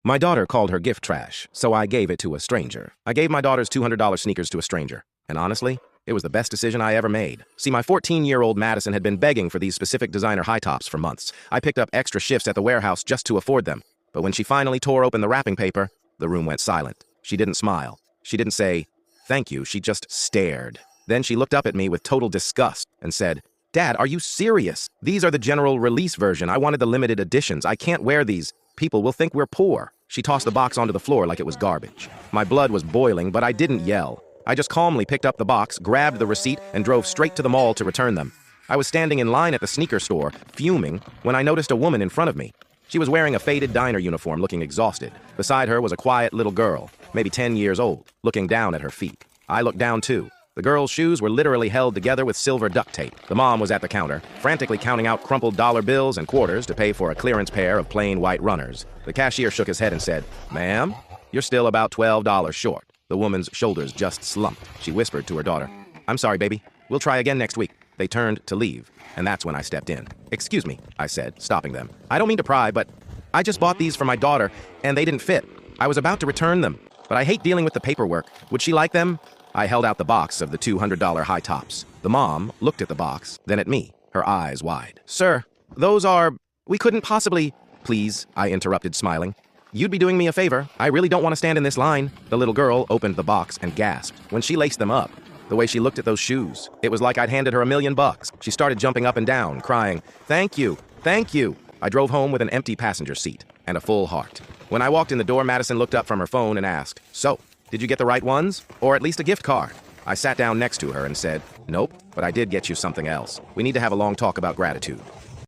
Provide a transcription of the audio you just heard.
My daughter called her gift trash, so I gave it to a stranger. I gave my daughter's $200 sneakers to a stranger. And honestly, it was the best decision I ever made. See, my 14-year-old Madison had been begging for these specific designer high tops for months. I picked up extra shifts at the warehouse just to afford them. But when she finally tore open the wrapping paper, the room went silent. She didn't smile. She didn't say, "Thank you," she just stared. Then she looked up at me with total disgust and said, "Dad, are you serious? These are the general release version. I wanted the limited editions. I can't wear these. People will think we're poor." She tossed the box onto the floor like it was garbage. My blood was boiling, but I didn't yell. I just calmly picked up the box, grabbed the receipt, and drove straight to the mall to return them. I was standing in line at the sneaker store, fuming, when I noticed a woman in front of me. She was wearing a faded diner uniform, looking exhausted. Beside her was a quiet little girl, maybe 10 years old, looking down at her feet. I looked down too. The girl's shoes were literally held together with silver duct tape. The mom was at the counter, frantically counting out crumpled dollar bills and quarters to pay for a clearance pair of plain white runners. The cashier shook his head and said, "Ma'am, you're still about $12 short." The woman's shoulders just slumped. She whispered to her daughter, "I'm sorry, baby. We'll try again next week." They turned to leave, and that's when I stepped in. "Excuse me," I said, stopping them. "I don't mean to pry, but I just bought these for my daughter, and they didn't fit. I was about to return them, but I hate dealing with the paperwork. Would she like them?" I held out the box of the $200 high tops. The mom looked at the box, then at me, her eyes wide. "Sir, those are... we couldn't possibly..." "Please," I interrupted, smiling. "You'd be doing me a favor. I really don't want to stand in this line." The little girl opened the box and gasped when she laced them up. The way she looked at those shoes, it was like I'd handed her $1 million. She started jumping up and down, crying, "Thank you, thank you." I drove home with an empty passenger seat and a full heart. When I walked in the door, Madison looked up from her phone and asked, "So, did you get the right ones? Or at least a gift card?" I sat down next to her and said, "Nope, but I did get you something else. We need to have a long talk about gratitude."